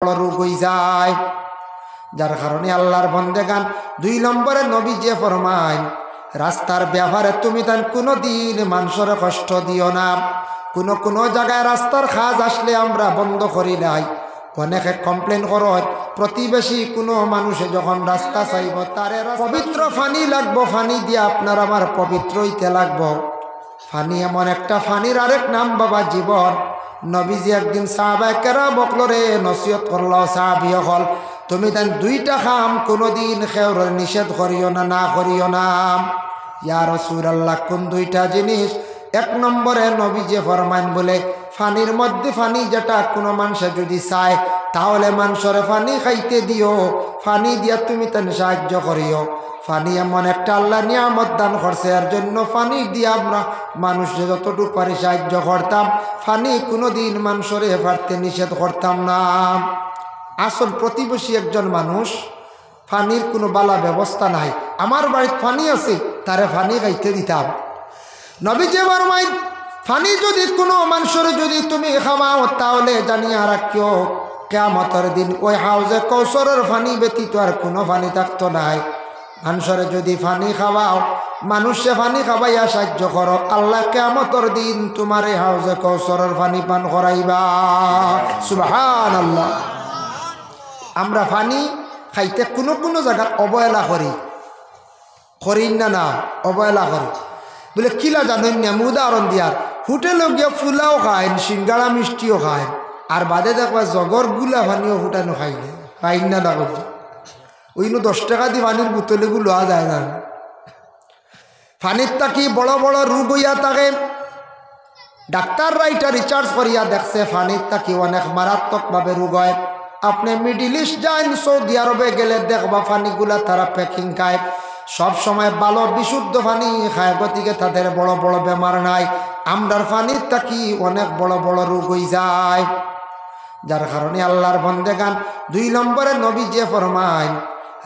রোগ হয়ে যায়। যার কারণে আল্লাহর বন্দেগান 2 নম্বরে নবী যে ফরমায় রাস্তার ব্যাপারে তুমি তার কোনো দিন মানুষের কষ্ট দিও না। কোনো জায়গায় রাস্তার কাজ আসলে আমরা বন্ধ করি নাই। অনেকে কমপ্লেন করো প্রতিবেশী কোনো মানুষে যখন রাস্তা চাইব তারে পবিত্র ফানি লাগবো, ফানি দিয়ে আপনার আমার পবিত্র হইতে লাগবো। ফানি এমন একটা ফানির আরেক নাম বাবা জীবন। নবীজি একদিন সাহাবায়ে কেরাম বকলরে নসিহত করলো, সাহাবী হল তুমি তাই 2টা কাম কোনোদিন খেউর নিষেধ করিও না, না করিও না। ইয়া রাসূলুল্লাহ কোন 2টা জিনিস? 1 নম্বরে নবীজি ফরমান বলে ফানির মধ্যে ফানি যেটা কোনো মানুষে যদি চায় তাহলে মানুষের ফানি খাইতে দিও, ফানি দিয়া তুমি তার সাহায্য করিও। ফানি এমন একটা আল্লাহ নিয়ামত দান করছে, এর জন্য ফানি দিয়ে আমরা মানুষকে যতটুকু পারি সাহায্য করতাম। ফানি কোনোদিন মানুষের এফারতে নিষেধ করতাম না। আসল প্রতিবেশী একজন মানুষ, ফানির কোনো বালা ব্যবস্থা নাই, আমার বাড়িতে ফানি আছে, তারে ফানি খাইতে দিতাম। নবীজি ফরমায় ফানি যদি কোনো মানুষের যদি তুমি খাওয়াও তাহলে জানিয়া রাখিও কিয়ামতের দিন ওই হাউজে কৌসরের ফানি ব্যতীত আর কোনো ফানি থাকতো নাই। মানুষের যদি ফানি খাওয়াও, মানুষে ফানি খাওয়াইয়া সাহায্য করো, আল্লাহ কিয়ামতের দিন তোমার এই হাউজে কৌসরের ফানি পান করাইবা। সুবহানাল্লাহ। আমরা ফানি খাইতে কোনো জায়গা অবহেলা করি না, অবহেলা করি বলে কিলা জানেন না। আমি উদাহরণ দিয়ার হোটেলে গিয়ে ফুলাও খায়, সিঙ্গাড়া মিষ্টিও খায়, আর বাদে দেখবা জগর গুলা পানিও ফুটানো খাইলে খাই না না করছে ওই 10 টাকা দিয়ে পানির বোতলেগুলো লওয়া যায় না। পানির তাকি বড় বড় রোগ হইয়া থাকে। ডাক্তাররা এটা রিসার্চ করিয়া দেখছে পানির তাকি অনেক মারাত্মকভাবে রোগ হয়। আপনি মিডিল ইস্ট যান, সৌদি আরবে গেলে দেখবা পানিগুলা তারা প্যাকিং খায়, সব সময় ভালো বিশুদ্ধ পানি খায়, গতিকে তাদের বড় বড় বেমার নাই। আমরার পানির তাকি অনেক বড় বড় রোগ হয়ে যায়। যার কারণে আল্লাহর বন্দেগান 2 নম্বরে নবী যে ফরমায়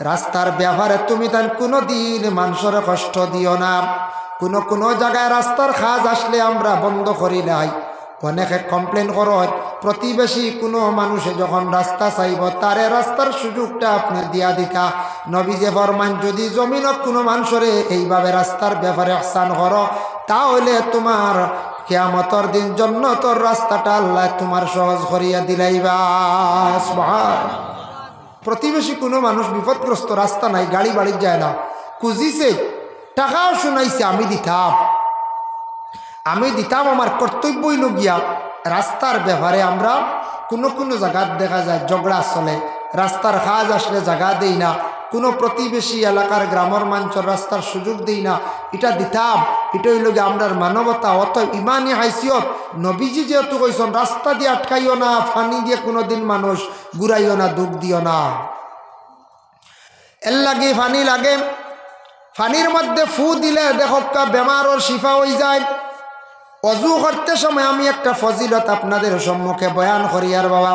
রাস্তার ব্যাপারে তুমি তার কোনো দিন মানুষের কষ্ট দিও না। কোনো জায়গায় রাস্তার কাজ আসলে আমরা বন্ধ করি নাই। অনেকে কমপ্লেন করো প্রতিবেশী কোনো মানুষে যখন রাস্তা চাইব তারে রাস্তার সুযোগটা আপনি দিয়া দিতা। নবী যে ফরমান যদি জমিনত কোনো মানুষরে এইভাবে রাস্তার ব্যাপারে আহসান করো তাহলে তোমার কিয়ামতের দিন জান্নাতের রাস্তাটা আল্লাহ তোমার সহজ করিয়া দিলাইবা। সুবহানাল্লাহ। প্রতিবেশী কোনো মানুষ বিপদগ্রস্ত, রাস্তা নাই, গাড়ি বাড়ি যায় না, খুঁজিছে, টাকাও শুনাইছে, আমি দিতাম, আমার কর্তব্যই লগিয়া রাস্তার ব্যাপারে আমরা কোনো জায়গায় দেখা যায় ঝগড়া চলে, রাস্তার কাজ আসলে জায়গা দেই না, কোনো প্রতিবেশী এলাকার গ্রামের মানুষের রাস্তার সুযোগ দেই না। এটা দিতাম, এটাই লগে আমরার মানবতা, অত ইমানি হাইসিয়ত। নবীজি যেহেতু কইছেন রাস্তা দিয়ে আটকাইও না, ফানি দিয়ে কোনোদিন মানুষ ঘুরাইও না, দুঃখ দিও না। এর লাগে ফানি লাগে, ফানির মধ্যে ফু দিলে দেখকা বেমারর শিফা হয়ে যায়। অজু করতে সময় আমি একটা ফজিলত আপনাদের সম্মুখে বয়ান করি। আর বাবা,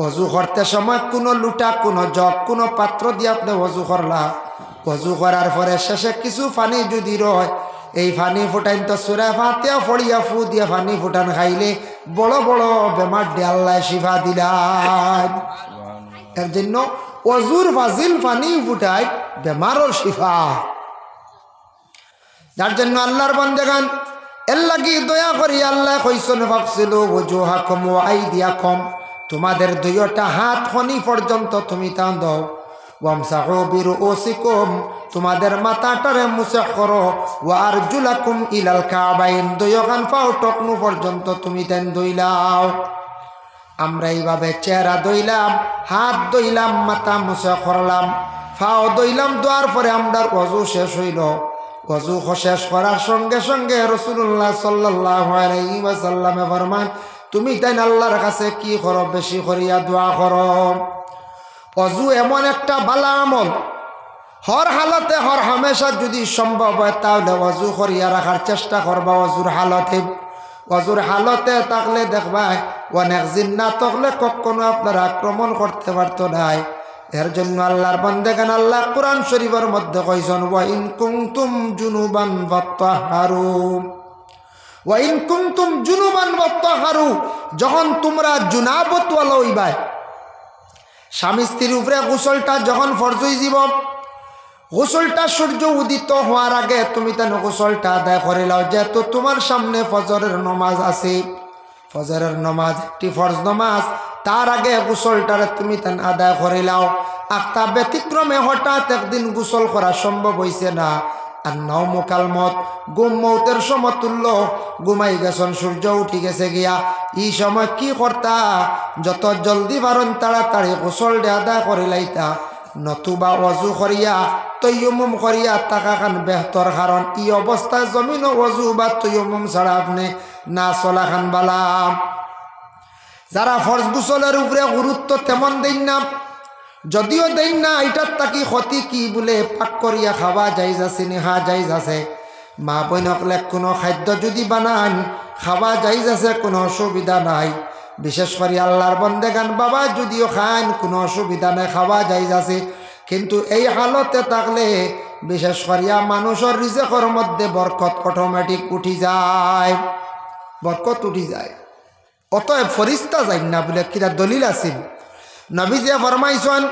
অজু করতে সময় কোনো লুটা, কোনো জগ, কোনো পাত্র দিয়ে আপনি অজু করলা, অজু করার পরে শেষে কিছু পানি যদি রয়, এই পানি ফুটাইন তো সুরা ফাতিহা ফড়িয়া ফু দিয়ে পানি ফুটান খাইলে বড় বড় বেমার দিয়ে আল্লাহ শিফা দিলাম। এর জন্য অজুর ফাজিল পানি ফুটাই বেমারর শিফা। যার জন্য আল্লাহর বান্দাগান এর লাগি দয়া করি আল্লাহ কইছেন ফাগসিলু ওয়াজুহাকুম ওয়া আইদিয়াকুম, তোমাদের 2টা হাত খনি পর্যন্ত তুমি টান দাও। ওয়ামসাহু বিরুসিকুম, তোমাদের মাথাটারে মুসাহ করো। ওয়া আরজুলাকুম ইলাল কাবাইন, 2 পাও টকনু পর্যন্ত তুমি তেন ধুইলাও। আমরা এইভাবে চেহারা ধুইলাম, হাত ধুইলাম, মাথা মুসাহ করলাম, পাও ধুইলাম, ধোয়ার পরে আমরা ওযু শেষ হইল। ওযু শেষ করার সঙ্গে সঙ্গে রাসূলুল্লাহ সাল্লাল্লাহু আলাইহি ওয়াসাল্লামে ফরমান তুমি তাই আল্লাহর কাছে কি করো, বেশি করিয়া দোয়া করো। অজু এমন একটা ভালো আমল, হর হালতে হর হামেশা যদি সম্ভব হয় তাহলে অজু করিয়া রাখার চেষ্টা করবা। অজুর হালতে থাকলে দেখবা অনেক জিন্না থাকলে কখনো আপনার আক্রমণ করতে পারতো নাই। এর জন্য আল্লাহর বান্দাগান আল্লাহ কোরআন শরীফের মধ্যে কইছেন ওয়া ইন কুনতুম জুনুবান ফাত্তাহারু, ওয়া ইন কুনতুম জুনুবান ফাত্তাহারু, যখন তোমরা জুনাবত ওয়ালা হইবা, স্বামী স্ত্রীর উপরে গোসলটা যখন ফরজ হয়ে যাব, গোসলটা সূর্য উদিত হওয়ার আগে তুমি তেন গোসলটা আদায় করে লাও, যেহেতু তোমার সামনে ফজরের নমাজ আছে। ফজরের নমাজ একটি ফরজ নমাজ, তার আগে গোসলটারে তুমি তেন আদায় করে লাও। আখতা ব্যতিক্রমে হঠাৎ একদিন গোসল করা সম্ভব হইছে না, আর নৌমুকাল মত, গুম মৌতের সমতুল্য, ঘুমাই গেছেন, সূর্য উঠি গেছে গিয়া। এই সময় কি করতা? যত জলদি পারেন তাড়াতাড়ি গোসলটা আদায় করে লাইতা, নতুবা ওয়াজু করিয়া তৈয়মুম করিয়া টাকা খান বেহতর। কারণ এই অবস্থায় জমিন ওয়াজু বা তৈয়মুম ছাড়া আপনি না চলা খান বালাম। যারা ফরজ গোসলের উপরে গুরুত্ব তেমন দেন না, যদিও দেন না, এটার তাকি ক্ষতি কি বলে পাক করিয়া খাওয়া যাইজ আছে, নেহা যাইজ আছে। মা বইনকলে কোনো খাদ্য যদি বানান খাওয়া যাইজ আছে, কোনো অসুবিধা নাই। বিশেষ করে আল্লাহর বন্দেগান বাবা যদিও খান কোনো অসুবিধা নাই, খাওয়া যাইজ আছে। কিন্তু এই হালতে থাকলে বিশেষ করিয়া মানুষের রিজেকের মধ্যে বরকত অটোমেটিক উঠি যায়, বরকত উঠি যায়। অতএব ফরিস্তা যাই না বলে কিরা দলিল আছে। নবী যে ফরমাইছেন,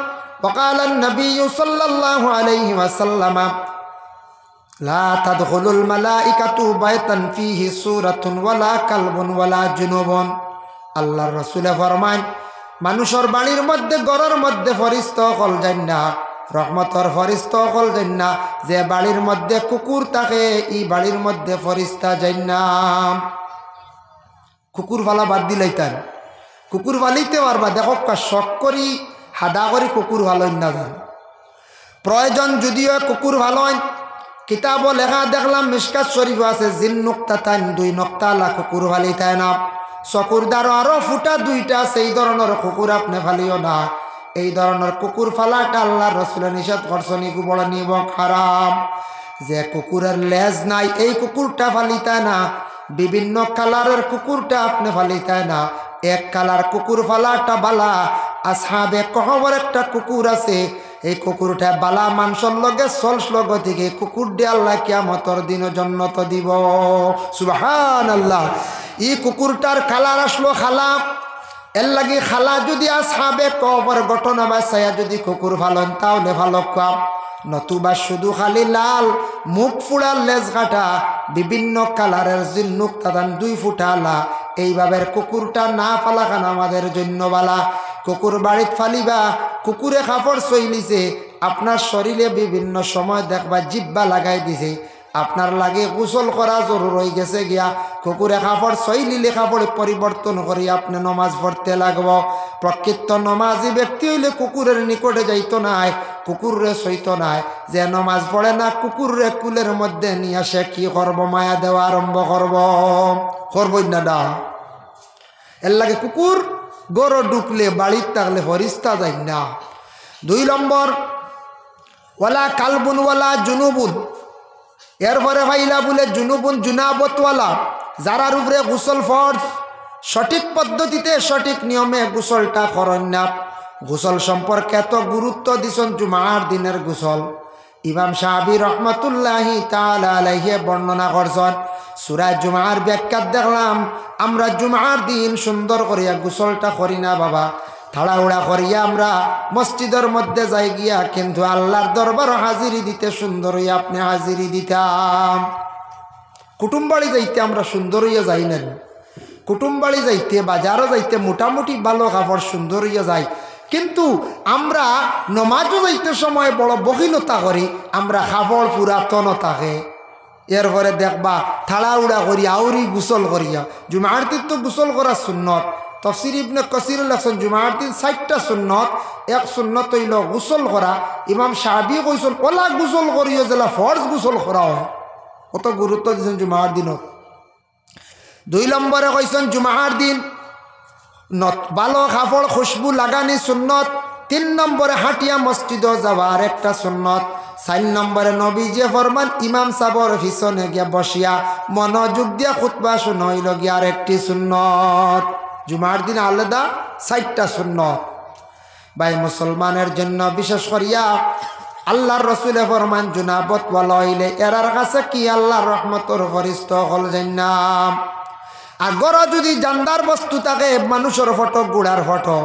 ওয়াকালান নবী সাল্লাল্লাহু আলাইহি ওয়াসাল্লাম, লা তাদখুলুল মালাইকাতু বাইতান ফীহি সূরাতুন ওয়ালা কালবুন ওয়ালা জুনুবুন। আল্লাহর রাসূলে ফরমান, মানুষের বাড়ির মধ্যে ঘরের মধ্যে ফরিস্তা হল যান না, রহমতর ফরিস্তা হল যান না। যে বাড়ির মধ্যে কুকুর থাকে এই বাড়ির মধ্যে ফরিস্তা যান না। কুকুর ফালা বাদ দিলাইতেন, কুকুর ফালিতে পারবা। দেখো শখ করি হাদা করি কুকুর ভালো না যান, প্রয়োজন যদিও কুকুর ভালো। কিতাব লেখা দেখলাম মিশকাত শরীফ আছে, জিন নুক্তা তাইন 2 নক্তালা কুকুর ফালিতায় না। চকুর দ্বারা আরো ফুটা 2টা, সেই ধরনের কুকুর আপনি ফালিও না। এই ধরনের কুকুর ফালাটা আল্লাহর রাসূল নিষেধ করছেন, এগু বড় নিব হারাম। যে কুকুরের লেজ নাই এই কুকুরটা ফালিতায় না, বিভিন্ন কালারের কুকুরটা আপনি ফালিতায় না। এক কালার কুকুর ফালাটা বালা। আসহাবে কহবর একটা কুকুর আছে, এই কুকুরটা বালা মানুষের লগে চলছিল গতিকে কুকুর দিয়ে আল্লাহ কিয়ামতের দিন জন্নত দিব। সুবহানাল্লাহ। এই কুকুরটার কালার আসলো খালা, এর লাগে খালা যদি আসহাবে কহবর ঘটনা বাসায়া যদি কুকুর ফালন তাহলে ভালো কাম, নতুবা শুধু খালি লাল মুখ ফুড়ার লেজ কাটা বিভিন্ন কালারের জিন্নুক তাদান 2 ফুটালা। এইভাবে কুকুরটা না ফালা খান আমাদের জন্য বালা। কুকুর বাড়িত ফালিবা, কুকুরে কাপড় চইলিছে, আপনার শরীরে বিভিন্ন সময় দেখবা জিব্বা লাগাই দিছে, আপনার লাগে গোসল করা জরুর হয়ে গেছে গিয়া। কুকুরে কাপড় চইলিলে কাপড় পরিবর্তন করে আপনি নমাজ পড়তে লাগব। প্রকৃত নমাজি ব্যক্তি হইলে কুকুরের নিকটে যাইতো নাই, কুকুরে সইত নাই। যে নমাজ পড়ে না কুকুরে কুলের মধ্যে নিয়ে আসে কি করব? মায়া দেওয়া আরম্ভ করবই না ডা। এর লাগে কুকুর গরু ঢুকলে বাড়ির থাকলে ফরিস্তা যাই না। 2 নম্বর, ওয়ালা কালবুন ওয়ালা জুনুবুন। এরপরে ভাইলা বলে জুনুবুন জুনাবতওয়ালা, যারার উপরে গোসল ফরজ, সঠিক পদ্ধতিতে সঠিক নিয়মে গোসলটা করেন না। গোসল সম্পর্কে এত গুরুত্ব দিছেন জুমার দিনের গোসল। ইমাম সাহাবী রহমাতুল্লাহি তাআলা আলাইহি বর্ণনা করছেন, সূরা জুমার ব্যাখ্যা দেখলাম, আমরা জুমার দিন সুন্দর করিয়া গোসলটা করি না বাবা, তাড়াহুড়া করিয়া আমরা মসজিদের মধ্যে যাই গিয়া, কিন্তু আল্লাহর দরবার হাজিরি দিতে সুন্দর হইয়া আপনি হাজিরি দিতাম। কুটুম বাড়ি যাইতে আমরা সুন্দর হইয়া যাই না, কুটুম বাড়ি যাইতে বাজারও যাইতে মোটামুটি ভালো কাপড় সুন্দর হইয়া যায়, কিন্তু আমরা নমাজও যাইতে সময় বড় বহিলতা করি, আমরা কাপড় পুরাতন থাকে। এরপরে দেখবা তাড়াহুড়া করি আউরি গোসল করিয়া। জুমার দিন তো গোসল করা সুন্নত, তফসির ইবনে কাসির লেখছেন জুমার দিন 4টা সুন্নত, এক সুন্নত হইল গোসল করা। ইমাম সাহাবী কইছেন ওলা গোসল করিও যেলা ফরজ গোসল করা হয়, কত গুরুত্ব দিয়েছেন জুমার দিনত। 2 নম্বরে কইছেন জুমার দিন ভালো কাপড় খুশবু লাগানি সুন্নত। 3 নম্বরে হাটিয়া মসজিদ যাওয়ার একটা সুন্নত। 4 নম্বরে নবী যে ফরমান ইমাম সাবর পিছনে গিয়া বসিয়া মনোযোগ দিয়া খুতবা শুনো হইল গিয়া আর একটি সুন্নত। জুমার দিন আলাদা 4টা সুন্নত। ভাই মুসলমানের জন্য বিশেষ করিয়া আল্লাহর রসুলে ফরমান জুনাবত ওয়ালা হইলে এরার কাছে কি আল্লাহর রহমতর ফরিস্তা হল জান্নাম। আগর যদি জান্দার বস্তু থাকে মানুষের ফটো গুড়ার ফটো,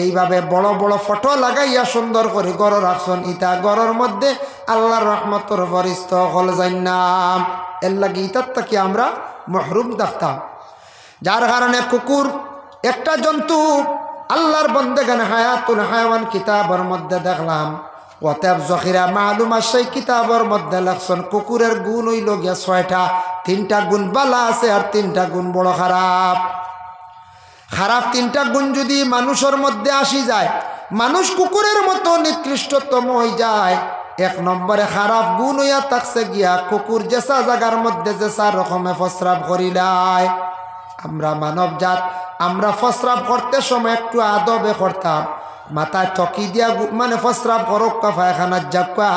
এইভাবে বড় বড় ফটো লাগাইয়া সুন্দর করে ঘর রাখছেন ইটা ঘরের মধ্যে আল্লাহর রহমতর ফরিস্ত হল যাইনাম এর লাগে ইটার থেকে আমরা মহরুম থাকতাম। যার কারণে কুকুর একটা জন্তু আল্লাহর বন্দেগান হায়াতুল হায়াওয়ান কিতাবের মধ্যে দেখলাম ওয়াতাব জখিরা মালুম সেই কিতাবের মধ্যে লেখছেন কুকুরের গুণ হইল গিয়া 6টা, 3টা গুণ বালা আছে আর 3টা গুণ বড় খারাপ। খারাপ 3টা গুণ যদি মানুষের মধ্যে আসি যায় মানুষ কুকুরের মতো নিকৃষ্টতম হয়ে যায়। 1 নম্বরে খারাপ গুণ হইয়া থাকছে গিয়া কুকুর যেসা জায়গার মধ্যে যেসা রকমে প্রস্রাব করিলায়। আমরা মানব জাত আমরা প্রস্রাব করতে সময় একটু আদবে করতাম, মাথায় টকি দিয়া মানে প্রস্রাব করক্কা পায়খানার যাক্কা,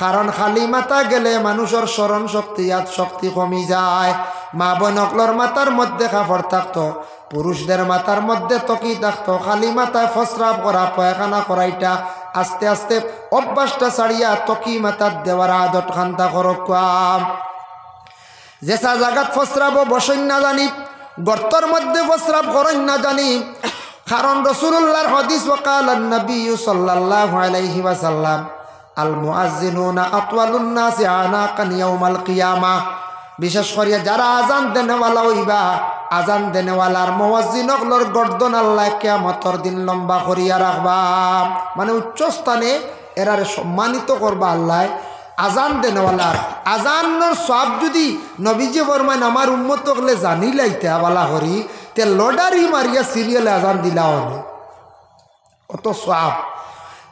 কারণ খালি মাথা গেলে মানুষের স্মরণ শক্তি ইয়াদ শক্তি কমি যায়। মা বোনকলর মাথার মধ্যে কাপড় থাকতো, পুরুষদের মাথার মধ্যে টকি থাকতো, খালি মাথায় প্রস্রাব করা পায়খানা করাইটা আস্তে আস্তে অভ্যাসটা ছাড়িয়া টকি মাথার দেওয়ার আদত খান্তা করক্কা। যেসা জায়গাত প্রস্রাব বসেন না জানি, গর্তর মধ্যে প্রস্রাব করেন না জানি, কারণ রাসূলুল্লাহর হাদিস ওয়াকাল নবী সাল্লাল্লাহু আলাইহি ওয়াসাল্লাম আল মুআজ্জিনুনা আতওয়ালুন নাসি আনাকান ইয়াউমাল কিয়ামাহ। বিশেষ করে যারা আজান দেনেওয়ালা হইবা আজান দেনেওয়ালার মুয়াজ্জিনকলর গর্দন আল্লাহ কিয়ামতর দিন লম্বা করিয়া রাখবা, মানে উচ্চ স্থানে এরারে সম্মানিত করবা আল্লাহ। আজান দেনেওয়ালার আজানোর সব যদি নবীজি ফরমান আমার উম্মত হলে জানি লাইতে আবালা করি তে লডারি মারিয়া সিরিয়ালে আজান দিলা হলে কত সব।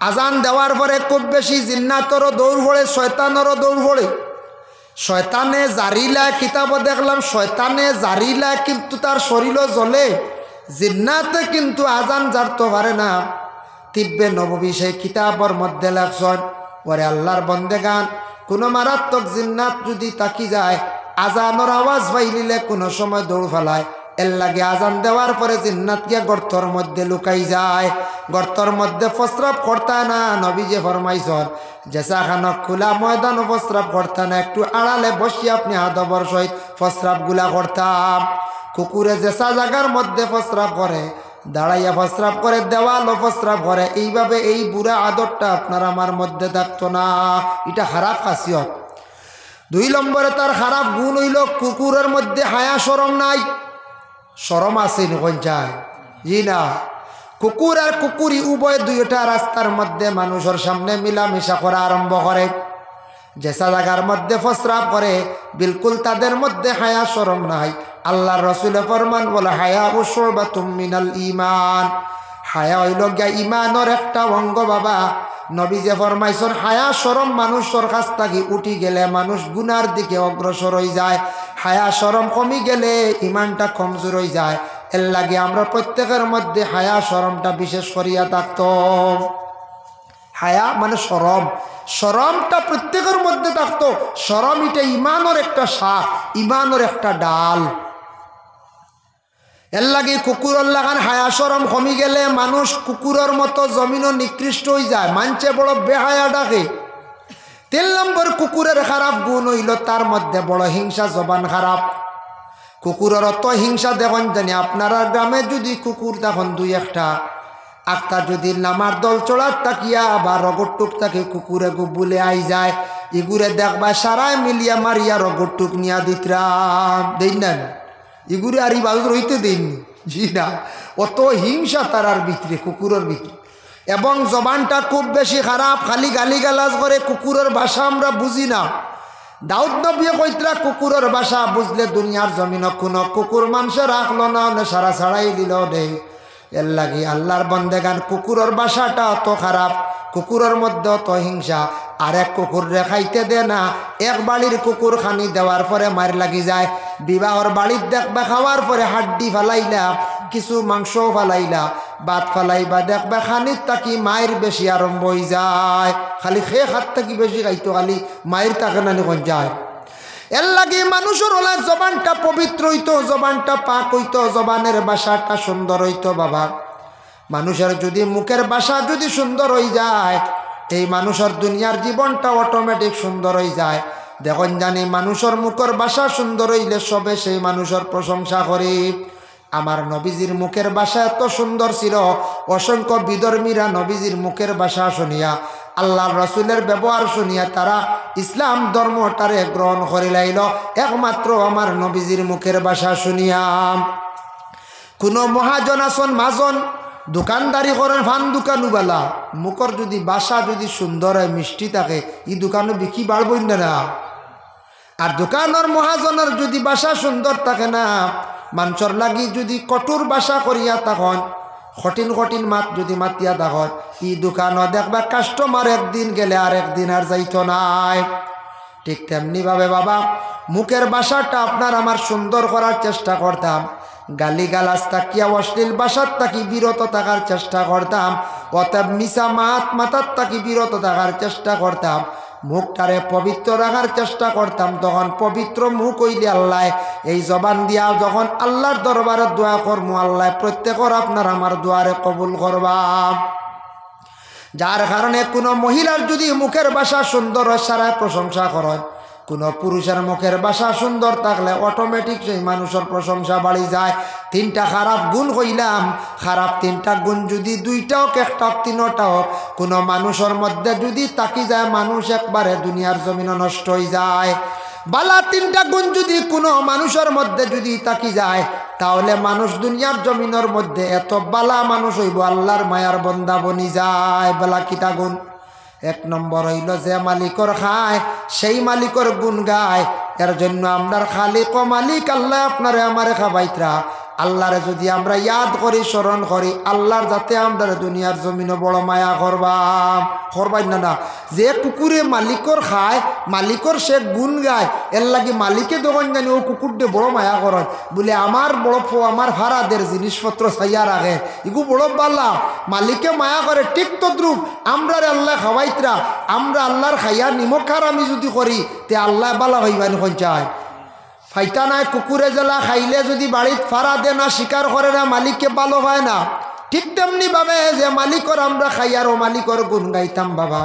আজান দেওয়ার পরে খুব বেশি জিন্নাতরও দৌড় পড়ে, শয়তানেরও দৌড় পড়ে। শয়তানে জারিলা কিতাব দেখলাম শয়তানে জারিলা কিন্তু তার শরীরও জ্বলে, জিন্নাতে কিন্তু আজান জারতে পারে না। তিব্বে নববী সেই কিতাবর মধ্যে লেখছেন ওরে আল্লাহর বন্দেগান কোনো মারাত্মক জিন্নাত যদি তাকি যায় আজানোর আওয়াজ পাইলিলে কোনো সময় দৌড় ফেলায়, এর লাগে আজান দেওয়ার পরে জিন্নাত গিয়া গর্তর মধ্যে লুকাই যায়, গর্তর মধ্যে প্রস্রাব করতা না। নবী যে ফরমাইছন যেসা খানক খোলা ময়দান প্রস্রাব করতা না, একটু আড়ালে বসিয়ে আপনি আদবর সহিত প্রস্রাব গুলা করতাম। কুকুরে যেসা জায়গার মধ্যে প্রস্রাব করে দাঁড়াইয়া প্রস্রাব করে, দেওয়ালও প্রস্রাব করে, এইভাবে এই বুড়া আদরটা আপনার আমার মধ্যে থাকতো না। এটা খারাপ খাসিয়ত। 2 নম্বরে তার খারাপ গুণ হইল কুকুরের মধ্যে হায়া শরম নাই। শরম আছে কোন যায় জি না। কুকুর আর কুকুরি উভয় দুইটা রাস্তার মধ্যে মানুষের সামনে মিলামিশা করা আরম্ভ করে। যেসা জায়গার মধ্যে প্রস্রাব করে বিলকুল তাদের মধ্যে হায়া শরম নাই। আল্লাহর রাসূল ফরমান বলে হায়া উশুবাতুম মিনাল ঈমান, হায়া হইল গিয়া ঈমানের একটা অঙ্গ বাবা। নবী যে ফরমাইছেন হায়া শরম মানুষের কাছ থেকে উঠি গেলে মানুষ গুনার দিকে অগ্রসর হয়ে যায়, হায়া শরম কমি গেলে ইমানটা কমজোর হয়ে যায়। এর লাগে আমরা প্রত্যেকের মধ্যে হায়া শরমটা বিশেষ করিয়া থাকত। হায়া মানে শরম, শরমটা প্রত্যেকের মধ্যে থাকতো। শরম এটা ইমানের একটা শাখ, ইমানের একটা ডাল। এর লাগে কুকুরের লাগান হায়া শরম কমি গেলে মানুষ কুকুরের মতো জমিনও নিকৃষ্ট হয়ে যায়, মানছে বড় বেহায়া ডাকে। 3 নম্বর কুকুরের খারাপ গুণ হইল তার মধ্যে বড় হিংসা জবান খারাপ। কুকুরের অত হিংসা দেখুন জানি আপনারা গ্রামে যদি কুকুর দেখুন 2-1টা আখতা যদি নামার দল চড়ার তাকিয়া বা রগরটুক তাকে কুকুরে গুবুলে আই যায়, ইগুরে দেখবা সারায় মিলিয়া মারিয়া রগরটুক নিয়া দিতরাম দেই না, ইগুরে আর বাজু রইতে দেননি জি না। অত হিংসা তারার ভিতরে কুকুরের ভিতরে, এবং জবানটা খুব বেশি খারাপ, খালি গালিগালাজ করে। কুকুরের ভাষা আমরা বুঝি না। দাউদ নবী কইতরা কুকুরের ভাষা বুঝলে দুনিয়ার জমিন কোনো কুকুর মানুষে রাখলো না, সারা ছাড়াই দিল রে। এর লাগে আল্লাহর বন্দেগান কুকুরের ভাষাটা অত খারাপ, কুকুরের মধ্যে অত হিংসা। আর এক কুকুর রেখাইতে দে না, এক বাড়ির কুকুর খানি দেওয়ার পরে মার লাগি যায়। বিবাহর বাড়ির দেখবা খাওয়ার পরে হাড্ডি ফালাইলা, কিছু মাংস ফালাইলা, ভাত ফালাইবা দেখবা খানির তাকি মায়ের বেশি আরম্ভ হয়ে যায়। খালি খেয়ে খাত থাকি বেশি খাইতো, খালি মায়ের তাকে নানি কোন যায়। এর লাগে মানুষের হলে জবানটা পবিত্র হইতো, জবানটা পাক হইতো, জবানের ভাষাটা সুন্দর হইতো বাবা। মানুষের যদি মুখের ভাষা যদি সুন্দর হয়ে যায়, এই মানুষের দুনিয়ার জীবনটা অটোমেটিক সুন্দর হয়ে যায়। দেখুন জানি মানুষের মুখের ভাষা সুন্দর হইলে সবে সেই মানুষের প্রশংসা করে। আমার নবীজির মুখের ভাষা এত সুন্দর ছিল, অসংখ্য বিধর্মীরা নবীজির মুখের ভাষা শুনিয়া, আল্লাহর রসুলের ব্যবহার শুনিয়া তারা ইসলাম ধর্মটারে গ্রহণ করে লাইল একমাত্র আমার নবীজির মুখের ভাষা শুনিয়া। কোনো মহাজন আসন মাজন দোকানদারি করেন, ফান দোকানুবালা, মুখর যদি ভাষা যদি সুন্দর হয় মিষ্টি থাকে, এই দোকানও বিক্রি বাড়বই না। আর দোকানের মহাজনের যদি ভাষা সুন্দর থাকে না, মানুষের লাগি যদি কঠোর ভাষা করিয়া তখন কঠিন কঠিন মাত যদি মাতিয়া তখন ই দোকানও দেখবা কাস্টমার একদিন গেলে আর একদিন আর যাইতো নাই। ঠিক তেমনিভাবে বাবা মুখের ভাষাটা আপনার আমার সুন্দর করার চেষ্টা করতাম, গালি গালাজ তাকিয়া অশ্লীল ভাষার তাকি বিরত থাকার চেষ্টা করতাম, অতএব মিশা মাতার তাকি বিরত থাকার চেষ্টা করতাম, মুখটারে পবিত্র রাখার চেষ্টা করতাম। তখন পবিত্র মুখ হইলে আল্লাহ এই জবান দিয়া যখন আল্লাহর দরবারে দোয়া করবো, আল্লাহ প্রত্যেকের আপনার আমার দোয়ারে কবুল করবা। যার কারণে কোনো মহিলার যদি মুখের ভাষা সুন্দর হয় সারা প্রশংসা করেন, কোনো পুরুষের মুখের ভাষা সুন্দর থাকলে অটোমেটিক সেই মানুষের প্রশংসা বাড়ি যায়। তিনটা খারাপ গুণ হইলাম, খারাপ তিনটা গুণ যদি দুইটা হোক একটা হোক তিনটা হোক, কোনো মানুষের মধ্যে যদি তাকি যায় মানুষ একবারে দুনিয়ার জমিনে নষ্ট হয়ে যায়। বালা তিনটা গুণ যদি কোনো মানুষের মধ্যে যদি তাকি যায় তাহলে মানুষ দুনিয়ার জমিনের মধ্যে এত বালা মানুষ হইব, আল্লাহর মায়ার বন্দা বনি যায়। বালা কিতা গুণ? এক নম্বর হইল যে মালিকর খায় সেই মালিকর গুণ গায়। এর জন্য আমরার খালিক ও মালিক আল্লাহ আপনারে আমারে খাবাইতরা, আল্লাহরে যদি আমরা ইয়াদ করি স্মরণ করি, আল্লাহর যাতে আমরা দুনিয়ার জমিনে বড় মায়া করবাই না। যে কুকুরে মালিকর খায় মালিকর সে গুণ গায়, এর লাগি মালিকে তখন জানি ও কুকুরটে বড় মায়া করেন বলে আমার বড় আমার ভাড়াদের জিনিসপত্র চাইয়া রাখে, এগু বড় পাল্লা মালিকে মায়া করে। ঠিক তদ্রুপ আমরার আল্লাহ খাওয়াইতরা, আমরা আল্লাহর খাইয়া নিমখ খার আমি যদি করি তে আল্লাহ বালা ভাইবানি পঞ্চায় ফাইতা নাই। কুকুরে জেলা খাইলে যদি বাড়িত ফাড়া দে না, শিকার করে না, মালিককে ভালো হয় না। ঠিক তেমনি ভাবে যে মালিকর আমরা খাইয়ার ও মালিকর গুণ গাইতাম বাবা,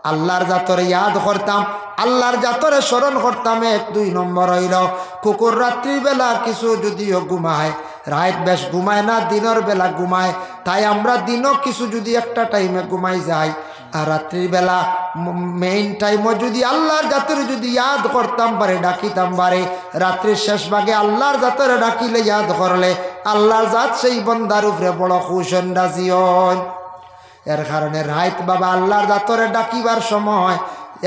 আল্লাহর জাতরে ইয়াদ করতাম, আল্লাহর জাতরে স্মরণ করতাম। এক দুই নম্বর হইল কুকুর রাত্রিবেলা কিছু যদিও ঘুমায়, রাত বেশ ঘুমায় না, দিনের বেলা ঘুমায়, তাই আমরা দিনও কিছু যদি একটা টাইমে ঘুমাই যাই আর রাত্রিবেলা মেইন টাইমও যদি আল্লাহর জাতের যদি ইয়াদ করতাম পারে, ডাকিতাম পারে, রাত্রির শেষ ভাগে আল্লাহর জাতের ডাকিলে ইয়াদ করলে আল্লাহর জাত সেই বন্দার উপরে বড় খুশন রাজি হন। এর কারণে রাত বাবা আল্লাহর জাতরে ডাকিবার সময়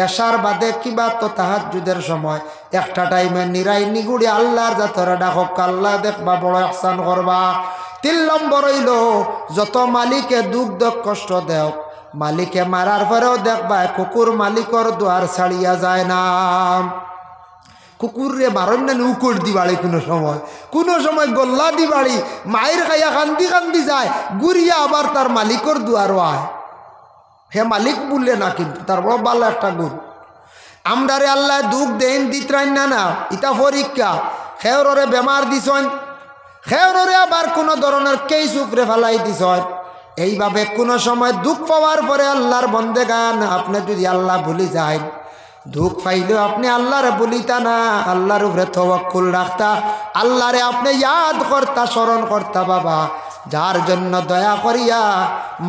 এশার বাদে কিবা তো তাহাজ্জুদের সময় একটা টাইমে নিরাই নিগুড়ি আল্লাহর জাতরে ডাকক, আল্লাহ দেখবা বড় ইহসান করবা। 3 নম্বর হইল যত মালিকে দুঃখ কষ্ট দেও, মালিকে মারার পরেও দেখবা কুকুর মালিকর দুয়ার ছাড়িয়া যায় না। কুকুর রে মারণ না উকুর দি বাড়ি, কোনো সময় গল্লা দি বাড়ি মায়ের খাইয়া কান্দি কান্দি যায়, গুড়িয়া আবার তার মালিকর দুয়ারও আয়। হে মালিক বললে না, কিন্তু তার বড় ভালো একটা গুণ। আমরারে আল্লাহ দুঃখ দেন দিতরাই না, ইটা পরীক্ষা। খেওরে বেমার দিছন, খেওরে আবার কোনো ধরনের কেস উপরে ফেলাই দিছন। এইভাবে কোনো সময় দুঃখ পাওয়ার পরে আল্লাহর বন্দেগান আপনি যদি আল্লাহ ভুলি যায়, দুঃখ পাইলেও আপনি আল্লাহরে বলিতা না, আল্লাহর উপরে তাওয়াক্কুল রাখতা, আল্লাহরে আপনি ইয়াদ করতা, স্মরণ করতা বাবা। যার জন্য দয়া করিয়া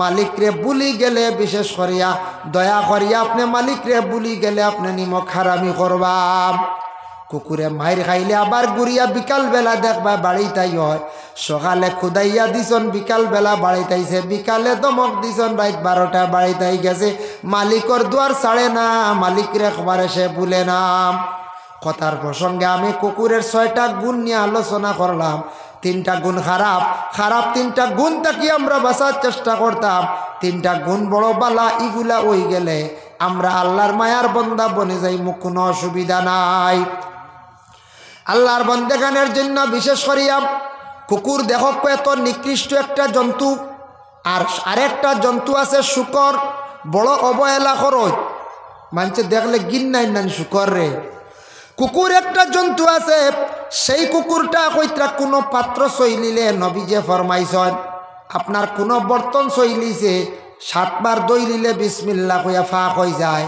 মালিকরে বুলি গেলে, বিশেষ করিয়া দয়া করিয়া আপনি মালিকরে বুলি গেলে আপনি নিমখ হারামি করবা। কুকুরে মাইর খাইলে আবার গুড়িয়া বিকাল বেলা দেখবা বাড়িটাই হয়, সকালে খুদাইয়া দিছন বিকাল বেলা বাড়িটাইছে, বিকালে দমক দিছন রাত 12টা বাড়িটাই গেছে, মালিকর দুয়ার ছাড়ে না, মালিকরে খবর সে ভুলে না। কথার প্রসঙ্গে আমি কুকুরের 6টা গুণ নিয়ে আলোচনা করলাম। 3টা গুণ খারাপ, খারাপ 3টা গুণ থাকি আমরা বাঁচার চেষ্টা করতাম। 3টা গুণ বড় বালা, ইগুলা ওই গেলে আমরা আল্লাহর মায়ার বন্দা বনে যাই, মুখ কোনো অসুবিধা নাই। আল্লাহর বন্দেগানের জন্য বিশেষ করিয়া কুকুর দেখো এত নিকৃষ্ট একটা জন্তু। আর আরেকটা জন্তু আছে শুকর, বড় অবহেলা করো, মানুষে দেখলে গিন নাই না শুকর রে। কুকুর একটা জন্তু আছে, সেই কুকুরটা কইত্রা কোনো পাত্র শৈলিলে নবী যে ফরমাইছেন, আপনার কোনো বর্তন শৈলিছে 7 বার দই লিলে বিসমিল্লাহ কইয়া ফাঁক হয়ে যায়।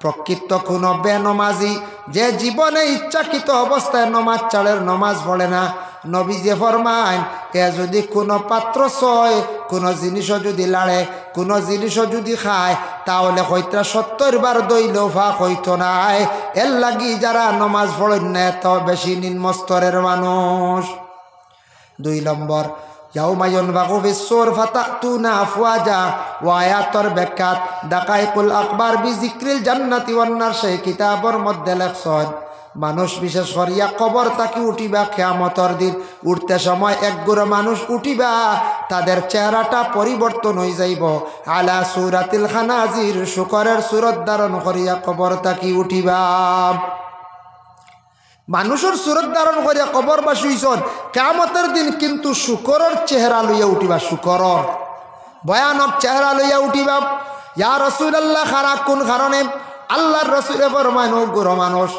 প্রকৃত কোনো বেনমাজি যে জীবনে ইচ্ছাকৃত অবস্থায় নমাজ ছাড়ের, নমাজ পড়ে না, নবী যে ফরমাইন এ যদি কোনো পাত্র ছয়, কোনো জিনিসও যদি লাড়ে, কোনো জিনিসও যদি খায়, তাহলে হইতা 70 বার দইলেও ফাঁক হইতো নাই। এর লাগি যারা নমাজ পড়েন না এত বেশি নিম্ন স্তরের মানুষ। 2 নম্বর ইয়াউমা ইউনফাখু ফিস-সূর ফাতাতুনা আফওয়াজা, ওয়া আয়াতর ব্যাখ্যাত দাকাইকুল আকবার বিজিক্রিল জান্নাতি ওয়ান নার, সেই কিতাবর মধ্যে লেখছেন মানুষ বিশেষ করিয়া কবর তাকি উঠিবা কিয়ামতর দিন। উঠতে সময় একগুড়ো মানুষ উঠিবা, তাদের চেহারাটা পরিবর্তন হয়ে যাইব। আলা সূরাতিল খানাজির, শুকরের সুরত ধারণ করিয়া কবর তাকি উঠিবা। মানুষের সুরত ধারণ করিয়া কবর বা শুইছন, কিয়ামতের দিন কিন্তু শুকরের চেহারা লইয়া উঠিবা। শুকরের ভয়ানক চেহারা লইয়া উঠিবা। ইয়া রাসূলুল্লাহ, খারা কোন কারণে? আল্লাহর রাসূলে ফরমায় ও গুরু মানুষ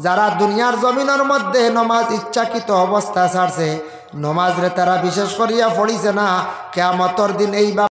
যারা দুনিয়ার জমিনের মধ্যে নমাজ ইচ্ছাকৃত অবস্থা ছাড়ছে, নমাজ রে তারা বিশেষ করিয়া পড়িছে না, কিয়ামতের দিন এই